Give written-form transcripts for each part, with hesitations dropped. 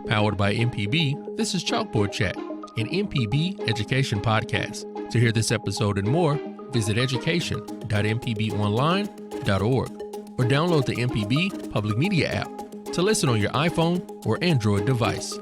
Powered by MPB, this is Chalkboard Chat, an MPB education podcast. To hear this episode and more, visit education.mpbonline.org or download the MPB Public Media app to listen on your iPhone or Android device.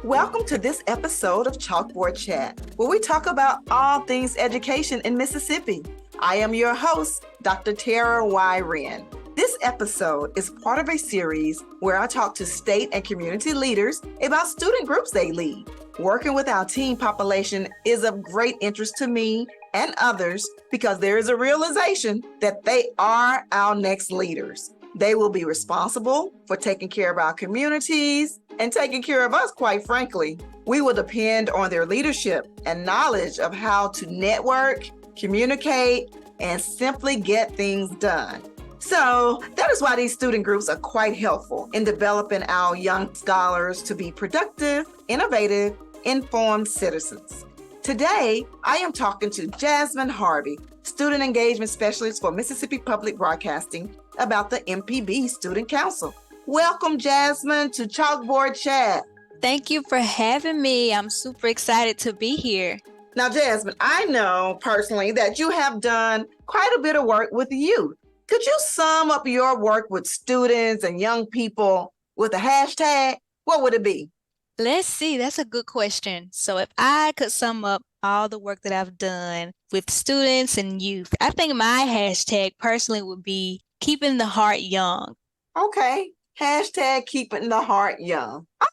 Welcome to this episode of Chalkboard Chat, where we talk about all things education in Mississippi. I am your host, Dr. Tara Y. Wren. This episode is part of a series where I talk to state and community leaders about student groups they lead. Working with our teen population is of great interest to me and others because there is a realization that they are our next leaders. They will be responsible for taking care of our communities and taking care of us, quite frankly. We will depend on their leadership and knowledge of how to network, communicate, and simply get things done. So that is why these student groups are quite helpful in developing our young scholars to be productive, innovative, informed citizens. Today, I am talking to Jasmine Harvey, Student Engagement Specialist for Mississippi Public Broadcasting, about the MPB Student Council. Welcome, Jasmine, to Chalkboard Chat. Thank you for having me. I'm super excited to be here. Now, Jasmine, I know personally that you have done quite a bit of work with youth. Could you sum up your work with students and young people with a hashtag? What would it be? Let's see. That's a good question. So if I could sum up all the work that I've done with students and youth, I think my hashtag personally would be keeping the heart young. Okay. Hashtag keeping the heart young. I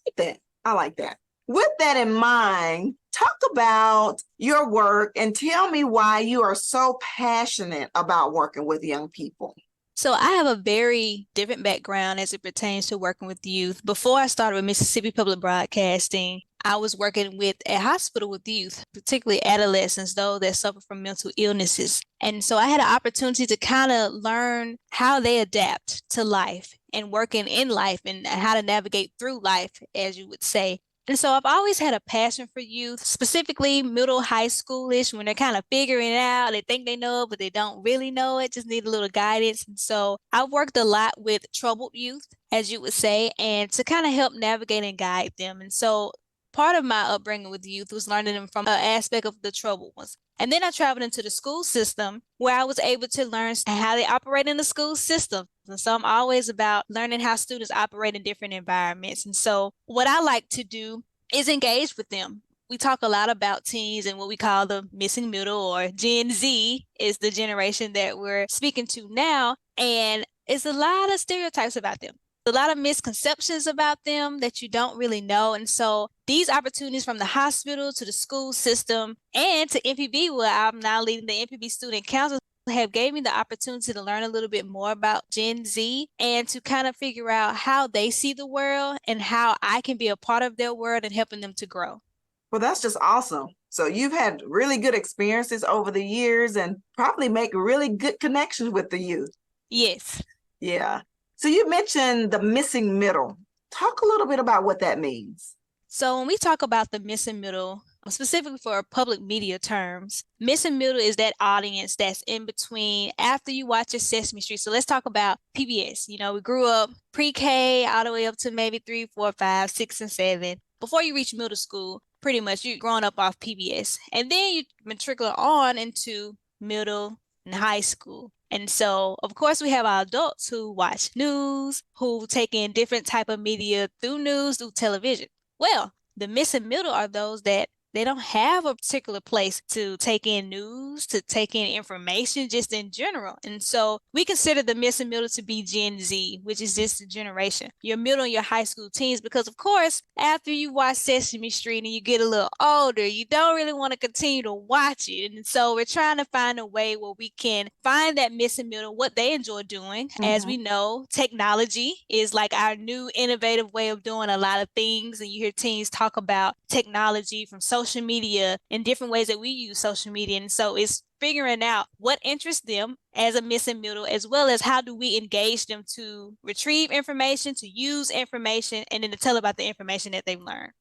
like that. With that in mind, talk about your work and tell me why you are so passionate about working with young people. So I have a very different background as it pertains to working with youth. Before I started with Mississippi Public Broadcasting, I was working with a hospital with youth, particularly adolescents, those that suffer from mental illnesses. And so I had an opportunity to kind of learn how they adapt to life and working in life and how to navigate through life, as you would say. And so I've always had a passion for youth, specifically middle, high schoolish, when they're kind of figuring it out. They think they know it, but they don't really know it, just need a little guidance. And so I've worked a lot with troubled youth, as you would say, and to kind of help navigate and guide them. And so part of my upbringing with youth was learning them from an aspect of the troubled ones. And then I traveled into the school system where I was able to learn how they operate in the school system. And so I'm always about learning how students operate in different environments. And so what I like to do is engage with them. We talk a lot about teens and what we call the missing middle, or Gen Z is the generation that we're speaking to now. And it's a lot of stereotypes about them, a lot of misconceptions about them that you don't really know. And so these opportunities from the hospital to the school system and to MPB, where I'm now leading the MPB Student Council, have gave me the opportunity to learn a little bit more about Gen Z and to kind of figure out how they see the world and how I can be a part of their world and helping them to grow. Well, that's just awesome. So you've had really good experiences over the years and probably make really good connections with the youth. Yes. Yeah. So you mentioned the missing middle. Talk a little bit about what that means. So when we talk about the missing middle, specifically for public media terms, missing middle is that audience that's in between after you watch your Sesame Street. So let's talk about PBS. You know, we grew up pre-K all the way up to maybe 3, 4, 5, 6, and 7. Before you reach middle school, pretty much you're growing up off PBS. And then you matriculate on into middle and high school. And so, of course, we have our adults who watch news, who take in different type of media through news, through television. Well, the missing middle are those that they don't have a particular place to take in news, to take in information just in general. And so we consider the missing middle to be Gen Z, which is just a generation, your middle and your high school teens, because of course, after you watch Sesame Street and you get a little older, you don't really want to continue to watch it. And so we're trying to find a way where we can find that missing middle, what they enjoy doing. Mm-hmm. As we know, technology is like our new innovative way of doing a lot of things. And you hear teens talk about technology from social media and different ways that we use social media. And so it's figuring out what interests them as a missing middle, as well as how do we engage them to retrieve information, to use information, and then to tell about the information that they've learned.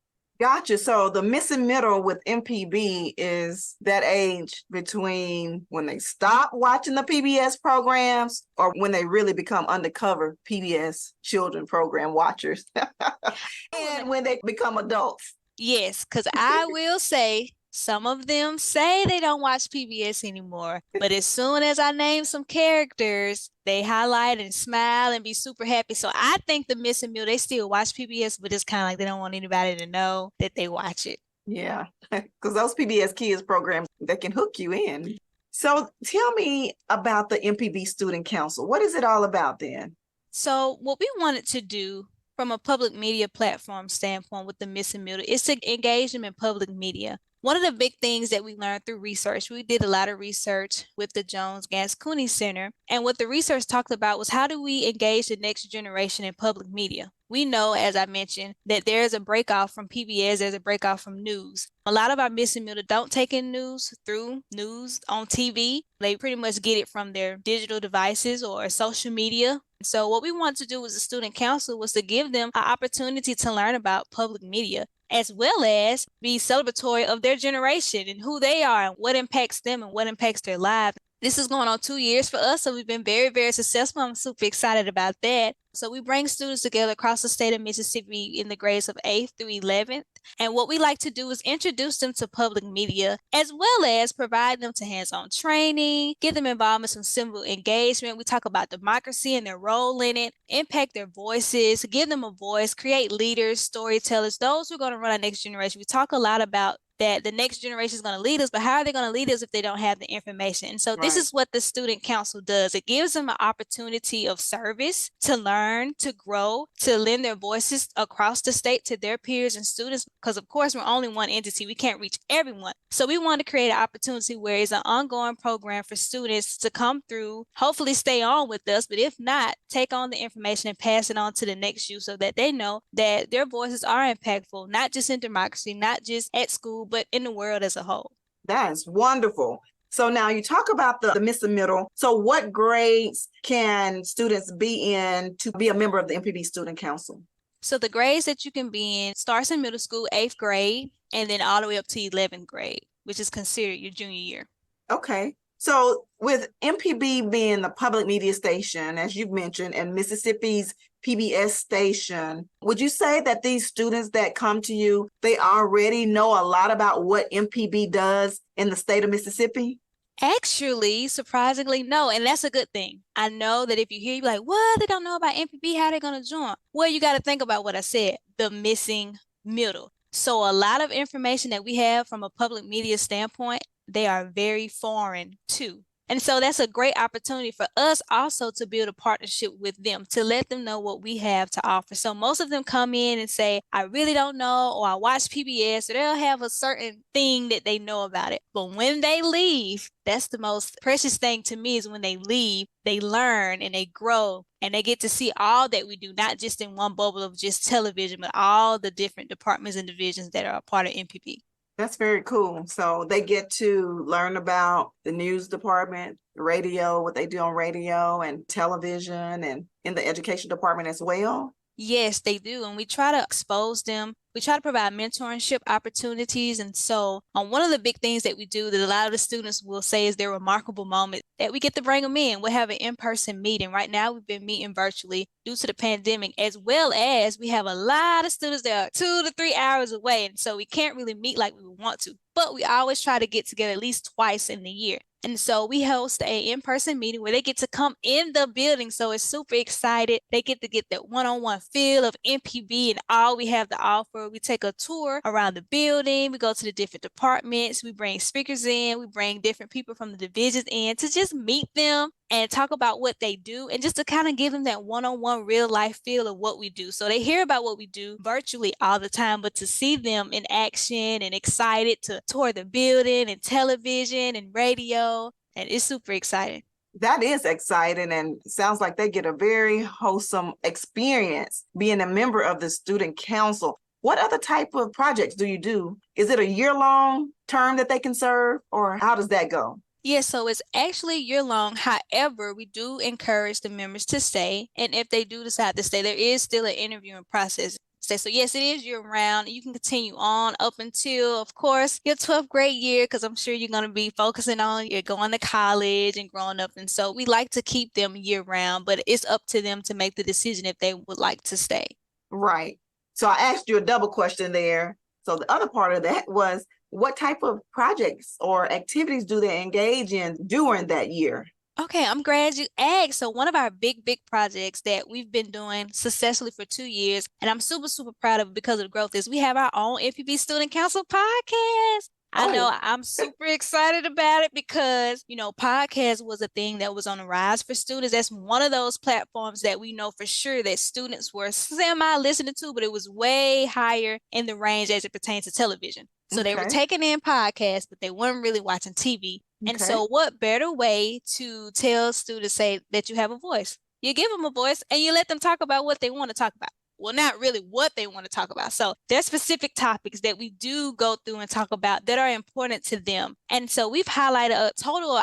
Gotcha. So the missing middle with MPB is that age between when they stop watching the PBS programs or when they really become undercover PBS children program watchers and when they become adults. Yes, because I will say some of them say they don't watch PBS anymore, but as soon as I name some characters, they highlight and smile and be super happy. So I think the missing middle, they still watch PBS, but it's kind of like they don't want anybody to know that they watch it. Yeah, because those PBS Kids programs, they can hook you in. So tell me about the MPB Student Council. What is it all about then? So what we wanted to do from a public media platform standpoint with the missing middle is to engage them in public media. One of the big things that we learned through research, we did a lot of research with the Jones Gans Cooney Center. And what the research talked about was how do we engage the next generation in public media? We know, as I mentioned, that there's a break off from PBS, there's a break off from news. A lot of our missing middle don't take in news through news on TV. They pretty much get it from their digital devices or social media. So what we wanted to do as a student council was to give them an opportunity to learn about public media, as well as be celebratory of their generation and who they are and what impacts them and what impacts their lives. This is going on 2 years for us, so we've been very, very successful. I'm super excited about that. So we bring students together across the state of Mississippi in the grades of 8th through 11th. And what we like to do is introduce them to public media, as well as provide them to hands-on training, get them involved in some civil engagement. We talk about democracy and their role in it, impact their voices, give them a voice, create leaders, storytellers, those who are going to run our next generation. We talk a lot about that the next generation is going to lead us, but how are they going to lead us if they don't have the information? And so this is what the Student Council does. It gives them an opportunity of service to learn, to grow, to lend their voices across the state to their peers and students, because of course we're only one entity. We can't reach everyone. So we want to create an opportunity where it's an ongoing program for students to come through, hopefully stay on with us, but if not, take on the information and pass it on to the next youth so that they know that their voices are impactful, not just in democracy, not just at school, but in the world as a whole. That's wonderful. So now you talk about the missing middle. So what grades can students be in to be a member of the MPB Student Council? So the grades that you can be in starts in middle school, 8th grade, and then all the way up to 11th grade, which is considered your junior year. Okay. So with MPB being the public media station, as you've mentioned, and Mississippi's PBS station, would you say that these students that come to you, they already know a lot about what MPB does in the state of Mississippi? Actually, surprisingly, no. And that's a good thing. I know that if you hear, you're like, what? They don't know about MPB? How are they going to join? Well, you got to think about what I said, the missing middle. So a lot of information that we have from a public media standpoint, they are very foreign too. And so that's a great opportunity for us also to build a partnership with them, to let them know what we have to offer. So most of them come in and say, I really don't know, or I watch PBS, or they'll have a certain thing that they know about it. But when they leave, that's the most precious thing to me, is when they leave, they learn and they grow and they get to see all that we do, not just in one bubble of just television, but all the different departments and divisions that are a part of MPB. That's very cool. So they get to learn about the news department, radio, what they do on radio and television, and in the education department as well. Yes, they do. And we try to expose them. We try to provide mentorship opportunities. And so one of the big things that we do that a lot of the students will say is their remarkable moment, that we get to bring them in. We'll have an in-person meeting. Right now, we've been meeting virtually due to the pandemic, as well as we have a lot of students that are 2 to 3 hours away. And so we can't really meet like we would want to, but we always try to get together at least twice in the year. And so we host an in-person meeting where they get to come in the building. So it's super excited. They get to get that one-on-one feel of MPB and all we have to offer. We take a tour around the building. We go to the different departments. We bring speakers in. We bring different people from the divisions in to just meet them and talk about what they do, and just to kind of give them that one-on-one real life feel of what we do. So they hear about what we do virtually all the time, but to see them in action and excited to tour the building and television and radio, and it's super exciting. That is exciting, and sounds like they get a very wholesome experience being a member of the student council. What other type of projects do you do? Is it a year-long term that they can serve, or how does that go? Yes, so it's actually year-long. However, we do encourage the members to stay. And if they do decide to stay, there is still an interviewing process. stay. So yes, it is year round. You can continue on up until, of course, your 12th grade year, because I'm sure you're going to be focusing on you're going to college and growing up. And so we like to keep them year round, but it's up to them to make the decision if they would like to stay. Right. So I asked you a double question there. So the other part of that was, what type of projects or activities do they engage in during that year? Okay, I'm glad you asked. So one of our big projects that we've been doing successfully for 2 years, and I'm super proud of it because of the growth, is we have our own MPB Student Council podcast. I know I'm super excited about it because, podcast was a thing that was on the rise for students. That's one of those platforms that we know for sure that students were semi listening to, but it was way higher in the range as it pertains to television. So they were taking in podcasts, but they weren't really watching TV. And so what better way to tell students, say, that you have a voice? You give them a voice and you let them talk about what they want to talk about. Well, not really what they want to talk about. So there's specific topics that we do go through and talk about that are important to them. And so we've highlighted a total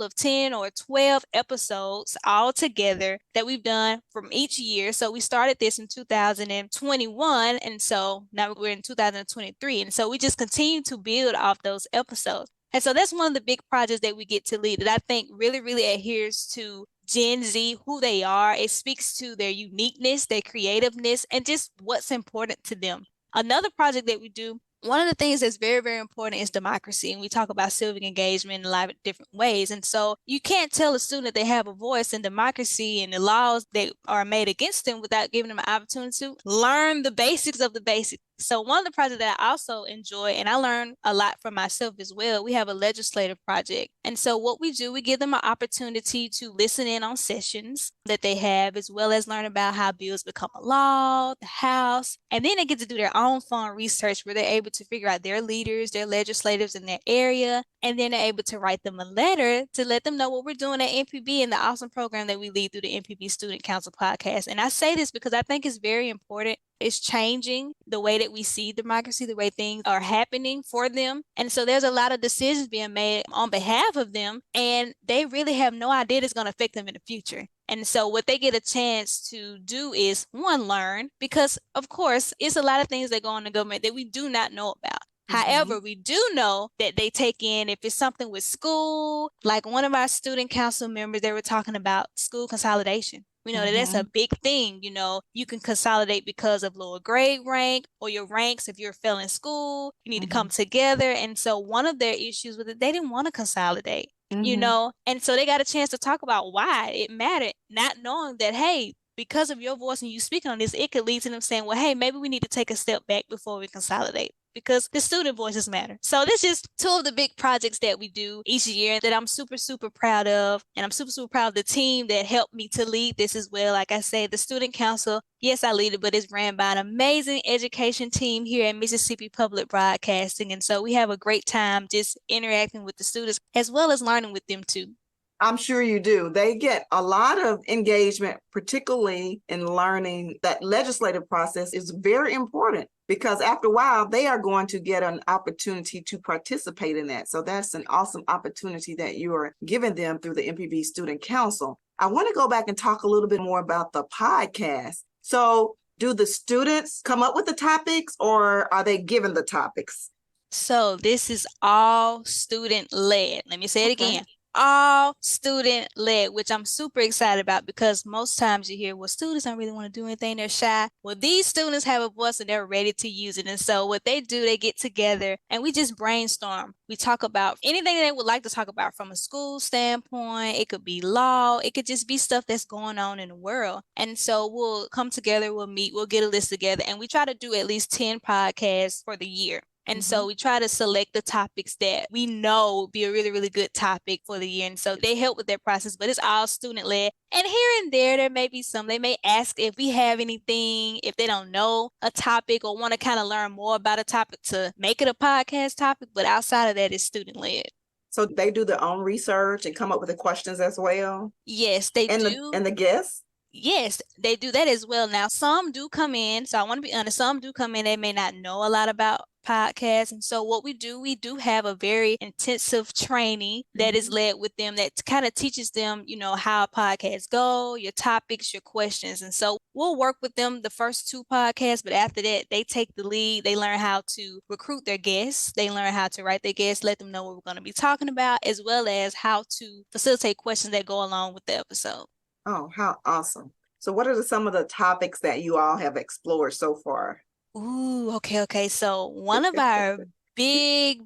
of 10 or 12 episodes all together that we've done from each year. So we started this in 2021. And so now we're in 2023. And so we just continue to build off those episodes. And so that's one of the big projects that we get to lead that I think really adheres to Gen Z, who they are. It speaks to their uniqueness, their creativeness, and just what's important to them. Another project that we do, one of the things that's very important is democracy. And we talk about civic engagement in a lot of different ways. And so you can't tell a student that they have a voice in democracy and the laws that are made against them without giving them an opportunity to learn the basics of the basics. So one of the projects that I also enjoy, and I learn a lot from myself as well, we have a legislative project. And so what we do, we give them an opportunity to listen in on sessions that they have, as well as learn about how bills become a law, the House, and then they get to do their own fun research where they're able to figure out their leaders, their legislators in their area, and then they're able to write them a letter to let them know what we're doing at MPB and the awesome program that we lead through the MPB Student Council Podcast. And I say this because I think it's very important. It's changing the way that we see democracy, the way things are happening for them. And so there's a lot of decisions being made on behalf of them, and they really have no idea it's going to affect them in the future. And so what they get a chance to do is, one, learn, because of course, it's a lot of things that go on in the government that we do not know about. However, we do know that they take in, if it's something with school, like one of our student council members, they were talking about school consolidation. We know that that's a big thing. You can consolidate because of lower grade rank or your ranks. If you're a fail in school, you need to come together. And so one of their issues with it, they didn't want to consolidate, and so they got a chance to talk about why it mattered, not knowing that, hey, because of your voice and you speaking on this, it could lead to them saying, well, hey, maybe we need to take a step back before we consolidate, because the student voices matter. So this is two of the big projects that we do each year that I'm super proud of. And I'm super proud of the team that helped me to lead this as well. Like I say, the Student Council, yes, I lead it, but it's ran by an amazing education team here at Mississippi Public Broadcasting. And so we have a great time just interacting with the students as well as learning with them too. I'm sure you do. They get a lot of engagement, particularly in learning that legislative process is very important, because after a while, they are going to get an opportunity to participate in that. So that's an awesome opportunity that you are giving them through the MPB Student Council. I want to go back and talk a little bit more about the podcast. So do the students come up with the topics, or are they given the topics? So this is all student-led. Let me say it again. All student-led, which I'm super excited about, because most times you hear, well, students don't really want to do anything, they're shy. Well, these students have a voice and they're ready to use it. And so what they do, they get together and we just brainstorm. We talk about anything they would like to talk about from a school standpoint. It could be law. It could just be stuff that's going on in the world. And so we'll come together, we'll meet, we'll get a list together, and we try to do at least 10 podcasts for the year. And so we try to select the topics that we know would be a really good topic for the year. And so they help with that process, but it's all student-led. And here and there may be some, they may ask if we have anything, if they don't know a topic or want to kind of learn more about a topic to make it a podcast topic. But outside of that, it's student-led. So they do their own research and come up with the questions as well? Yes, they do. And the guests? Yes, they do that as well. Now, some do come in. So I want to be honest, some do come in. They may not know a lot about podcast. And so what we do have a very intensive training that is led with them that kind of teaches them, how podcasts go, your topics, your questions. And so we'll work with them the first 2 podcasts, but after that, they take the lead. They learn how to recruit their guests. They learn how to write their guests, let them know what we're going to be talking about, as well as how to facilitate questions that go along with the episode. Oh, how awesome. So what are some of the topics that you all have explored so far? Ooh, okay. So one of our big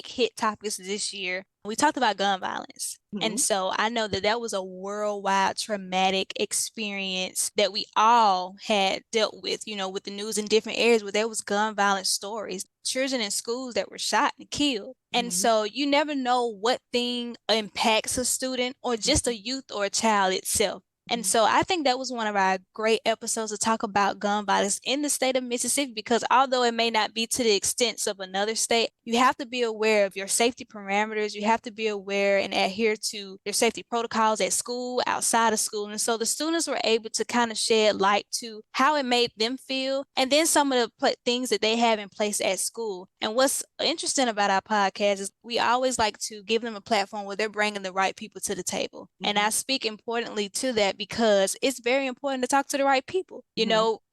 hit topics this year, we talked about gun violence. And so I know that was a worldwide traumatic experience that we all had dealt with, with the news in different areas where there was gun violence stories, children in schools that were shot and killed. And so you never know what thing impacts a student or just a youth or a child itself. And so I think that was one of our great episodes to talk about gun violence in the state of Mississippi, because although it may not be to the extent of another state, you have to be aware of your safety parameters. You have to be aware and adhere to your safety protocols at school, outside of school. And so the students were able to kind of shed light to how it made them feel, and then some of the things that they have in place at school. And what's interesting about our podcast is we always like to give them a platform where they're bringing the right people to the table. And I speak importantly to that because it's very important to talk to the right people.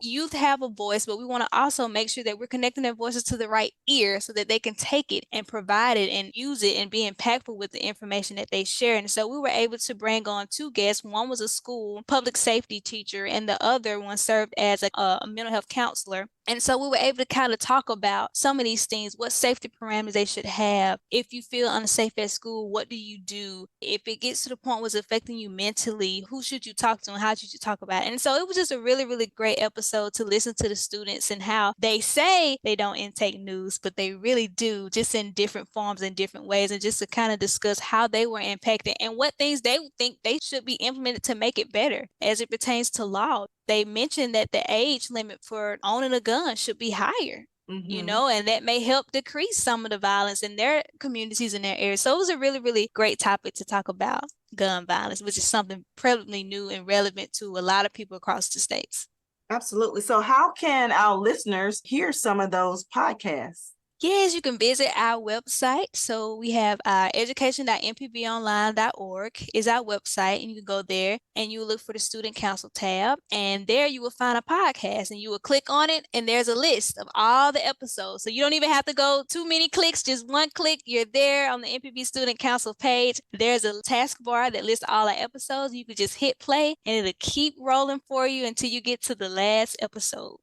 Youth have a voice, but we want to also make sure that we're connecting their voices to the right ear so that they can take it and provide it and use it and be impactful with the information that they share. And so we were able to bring on 2 guests. One was a school public safety teacher, and the other one served as a mental health counselor. And so we were able to kind of talk about some of these things, what safety parameters they should have. If you feel unsafe at school, what do you do? If it gets to the point where it's affecting you mentally, who should you talk to and how should you talk about it? And so it was just a really, really great episode to listen to the students and how they say they don't intake news, but they really do, just in different forms and different ways, and just to kind of discuss how they were impacted and what things they think they should be implemented to make it better as it pertains to law. They mentioned that the age limit for owning a gun should be higher, and that may help decrease some of the violence in their communities in their area. So it was a really, really great topic to talk about gun violence, which is something prevalently new and relevant to a lot of people across the states. Absolutely. So how can our listeners hear some of those podcasts? Yes, you can visit our website. So we have our education.mpbonline.org is our website, and you can go there and you will look for the Student Council tab, and there you will find a podcast, and you will click on it, and there's a list of all the episodes. So you don't even have to go too many clicks, just one click, you're there on the MPB Student Council page. There's a taskbar that lists all our episodes. You can just hit play, and it'll keep rolling for you until you get to the last episode.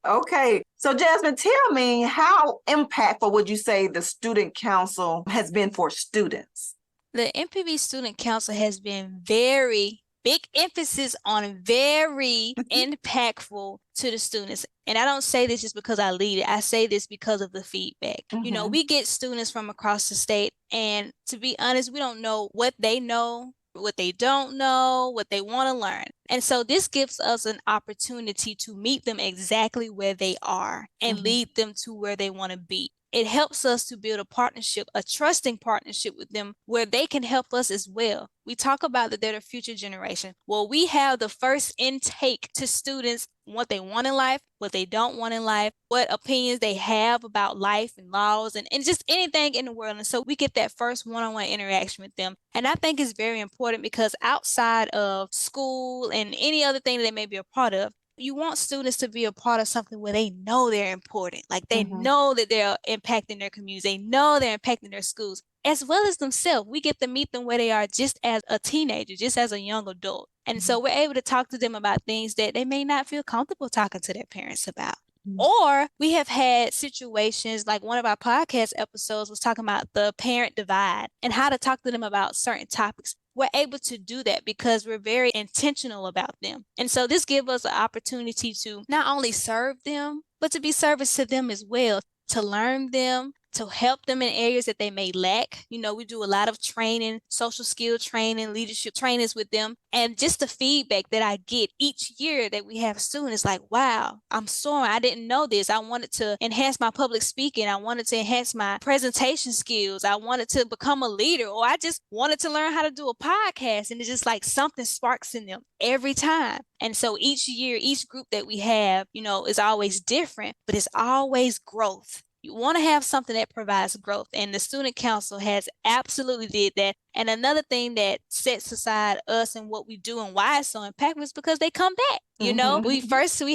Okay. So Jasmine, tell me, how impactful would you say the Student Council has been for students? The MPB Student Council has been very big emphasis on very impactful to the students. And I don't say this just because I lead it. I say this because of the feedback. We get students from across the state, and to be honest, we don't know what they know, what they don't know, what they want to learn. And so this gives us an opportunity to meet them exactly where they are and lead them to where they want to be. It helps us to build a partnership, a trusting partnership with them where they can help us as well. We talk about that they're the future generation. Well, we have the first intake to students, what they want in life, what they don't want in life, what opinions they have about life and laws and just anything in the world. And so we get that first one-on-one interaction with them. And I think it's very important because outside of school and any other thing that they may be a part of, you want students to be a part of something where they know they're important. Like they know that they're impacting their communities. They know they're impacting their schools, as well as themselves. We get to meet them where they are just as a teenager, just as a young adult. And so we're able to talk to them about things that they may not feel comfortable talking to their parents about. Or we have had situations like one of our podcast episodes was talking about the parent divide and how to talk to them about certain topics. We're able to do that because we're very intentional about them. And so this gives us an opportunity to not only serve them, but to be service to them as well, to learn them, to help them in areas that they may lack. We do a lot of training, social skill training, leadership trainings with them. And just the feedback that I get each year that we have students like, wow, I'm soaring. I didn't know this. I wanted to enhance my public speaking. I wanted to enhance my presentation skills. I wanted to become a leader, or I just wanted to learn how to do a podcast. And it's just like something sparks in them every time. And so each year, each group that we have, is always different, but it's always growth. You want to have something that provides growth. And the Student Council has absolutely did that. And another thing that sets aside us and what we do and why it's so impactful is because they come back. We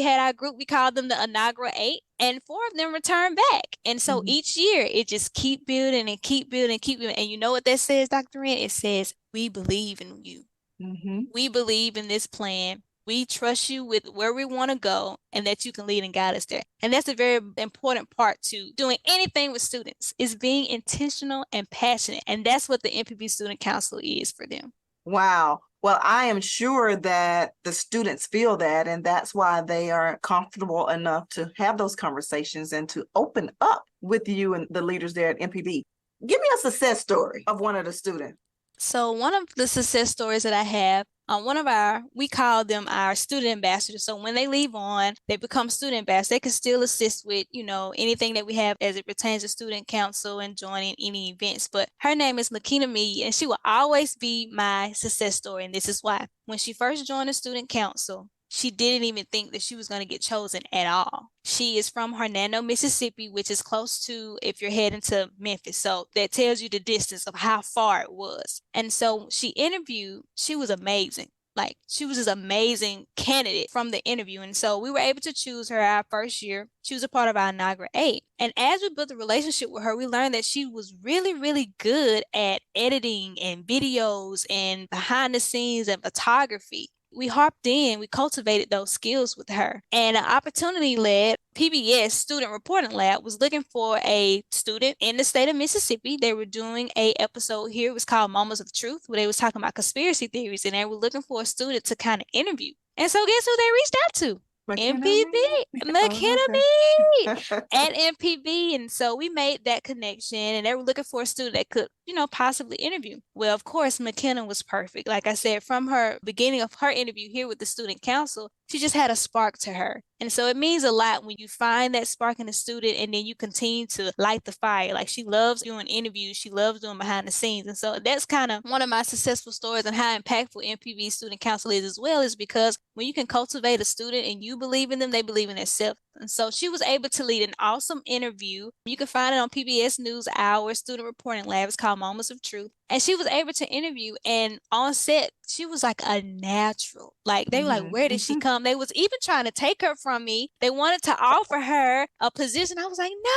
had our group, we called them the inaugural 8, and 4 of them returned back. And so each year it just keep building and keep building and keep building. And you know what that says, Dr. Wren? It says, we believe in you. We believe in this plan. We trust you with where we want to go, and that you can lead and guide us there. And that's a very important part to doing anything with students, is being intentional and passionate. And that's what the MPB Student Council is for them. Wow. Well, I am sure that the students feel that, and that's why they are comfortable enough to have those conversations and to open up with you and the leaders there at MPB. Give me a success story of one of the students. So one of the success stories that I have, we call them our student ambassadors. So when they leave on, they become student ambassadors. They can still assist with, anything that we have as it pertains to student council and joining any events. But her name is Lakina Mead, and she will always be my success story. And this is why. When she first joined the student council, she didn't even think that she was going to get chosen at all. She is from Hernando, Mississippi, which is close to if you're heading to Memphis. So that tells you the distance of how far it was. And so she interviewed, she was amazing. Like, she was this amazing candidate from the interview. And so we were able to choose her our first year. She was a part of our inaugural 8. And as we built a relationship with her, we learned that she was really, really good at editing and videos and behind the scenes and photography. We harped in, we cultivated those skills with her. And an opportunity led PBS Student Reporting Lab was looking for a student in the state of Mississippi. They were doing a episode here. It was called Moments of Truth, where they was talking about conspiracy theories, and they were looking for a student to kind of interview. And so guess who they reached out to? MPB, McKenna Mead at MPB. And so we made that connection, and they were looking for a student that could, possibly interview. Well, of course, McKenna was perfect. Like I said, from her beginning of her interview here with the Student Council, she just had a spark to her. And so it means a lot when you find that spark in a student and then you continue to light the fire. Like, she loves doing interviews. She loves doing behind the scenes. And so that's kind of one of my successful stories, and how impactful MPB Student Council is as well, is because when you can cultivate a student and you believe in them, they believe in themselves. And so she was able to lead an awesome interview. You can find it on PBS NewsHour Student Reporting Lab. It's called Moments of Truth. And she was able to interview, and on set, she was like a natural. Like, they were like, where did she come? They was even trying to take her from me. They wanted to offer her a position. I was like, no,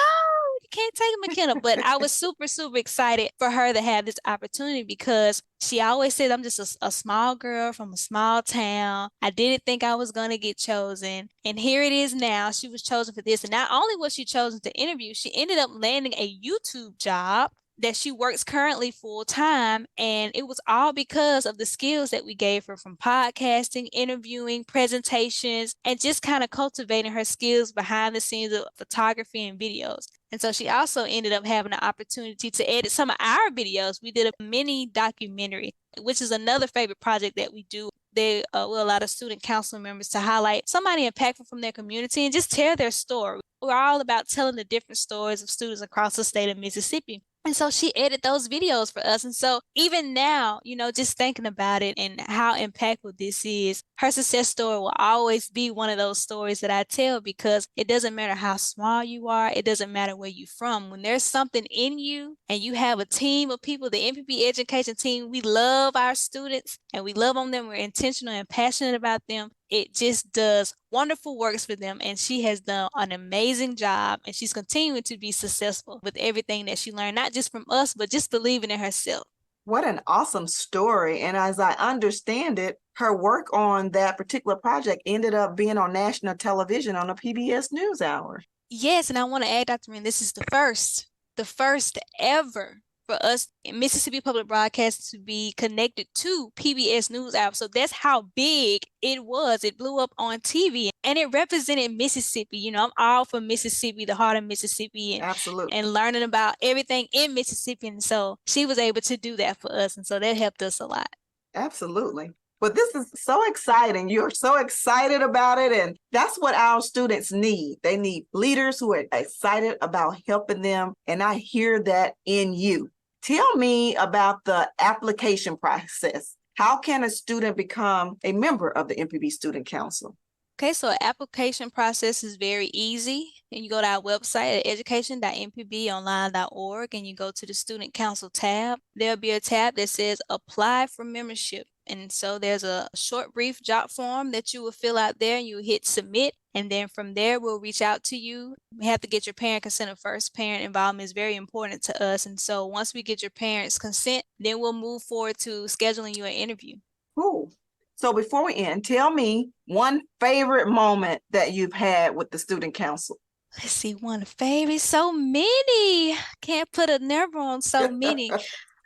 you can't take McKenna. But I was super, super excited for her to have this opportunity, because she always said, I'm just a small girl from a small town. I didn't think I was going to get chosen. And here it is now. She was chosen for this. And not only was she chosen to interview, she ended up landing a YouTube job that she works currently full time. And it was all because of the skills that we gave her, from podcasting, interviewing, presentations, and just kind of cultivating her skills behind the scenes of photography and videos. And so she also ended up having an opportunity to edit some of our videos. We did a mini documentary, which is another favorite project that we do. They will allow the student council members to highlight somebody impactful from their community and just tell their story. We're all about telling the different stories of students across the state of Mississippi. And so she edited those videos for us. And so even now, just thinking about it and how impactful this is, her success story will always be one of those stories that I tell, because it doesn't matter how small you are. It doesn't matter where you're from. When there's something in you and you have a team of people, the MPB education team, we love our students and we love on them. We're intentional and passionate about them. It just does wonderful works for them. And she has done an amazing job, and she's continuing to be successful with everything that she learned, not just from us, but just believing in herself. What an awesome story. And as I understand it, her work on that particular project ended up being on national television on a PBS NewsHour. Yes, and I want to add, Dr. Wren, this is the first ever for us in Mississippi Public Broadcast to be connected to PBS News app. So that's how big it was. It blew up on TV and it represented Mississippi. You know, I'm all for Mississippi, the heart of Mississippi, and Absolutely. and learning about everything in Mississippi. And so she was able to do that for us. And so that helped us a lot. Absolutely. But this is so exciting. You're so excited about it. And that's what our students need. They need leaders who are excited about helping them. And I hear that in you. Tell me about the application process. How can a student become a member of the MPB Student Council? Okay, so the application process is very easy. And you go to our website at education.mpbonline.org and you go to the Student Council tab. There'll be a tab that says Apply for Membership. And so there's a short, brief job form that you will fill out there and you hit submit. And then from there, we'll reach out to you. We have to get your parent consent first. Parent involvement is very important to us. And so once we get your parents' consent, then we'll move forward to scheduling you an interview. Cool. So before we end, tell me one favorite moment that you've had with the Student Council. Let's see, one favorite. So many. Can't put a number on so many.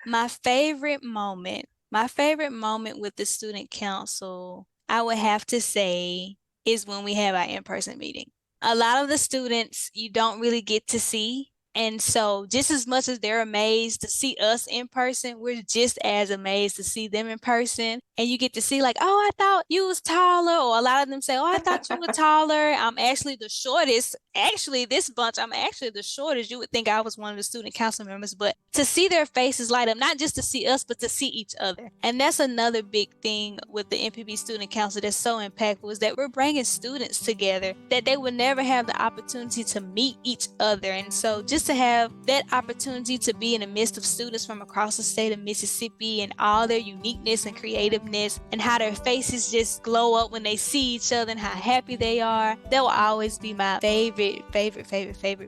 My favorite moment with the Student Council, I would have to say, is when we have our in-person meeting. A lot of the students you don't really get to see. And so just as much as they're amazed to see us in person, we're just as amazed to see them in person. And you get to see like, oh, I thought you was taller. Or a lot of them say, oh, I thought you were taller. I'm actually the shortest. Actually, this bunch, I'm actually the shortest. You would think I was one of the student council members. But to see their faces light up, not just to see us, but to see each other. And that's another big thing with the MPB Student Council that's so impactful is that we're bringing students together that they would never have the opportunity to meet each other. And so just to have that opportunity to be in the midst of students from across the state of Mississippi and all their uniqueness and creativeness and how their faces just glow up when they see each other and how happy they are, that will always be my favorite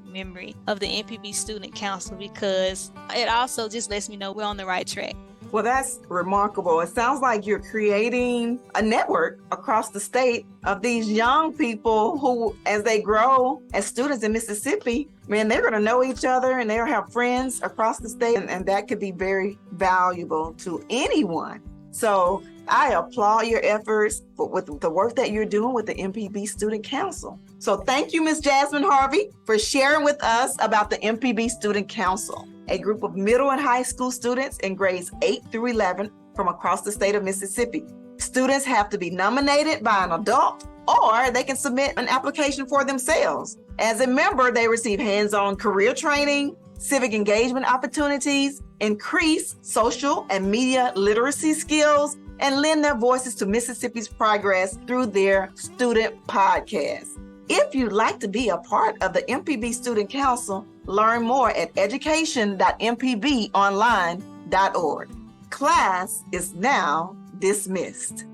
memory of the MPB Student Council because it also just lets me know we're on the right track. Well, that's remarkable. It sounds like you're creating a network across the state of these young people who, as they grow as students in Mississippi, man, they're going to know each other and they'll have friends across the state. And that could be very valuable to anyone. So I applaud your efforts with the work that you're doing with the MPB Student Council. So thank you, Ms. Jasmine Harvey, for sharing with us about the MPB Student Council, a group of middle and high school students in grades 8 through 11 from across the state of Mississippi. Students have to be nominated by an adult or they can submit an application for themselves. As a member, they receive hands-on career training, civic engagement opportunities, increase social and media literacy skills, and lend their voices to Mississippi's progress through their student podcast. If you'd like to be a part of the MPB Student Council, learn more at education.mpbonline.org. Class is now dismissed.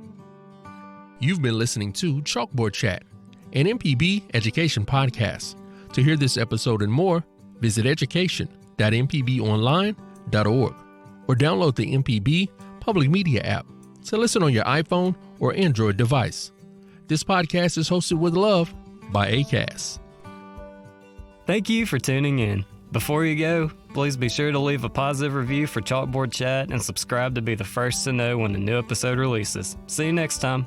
You've been listening to Chalkboard Chat, an MPB education podcast. To hear this episode and more, visit education.mpbonline.org or download the MPB Public Media app to listen on your iPhone or Android device. This podcast is hosted with love by ACAST. Thank you for tuning in. Before you go, please be sure to leave a positive review for Chalkboard Chat and subscribe to be the first to know when a new episode releases. See you next time.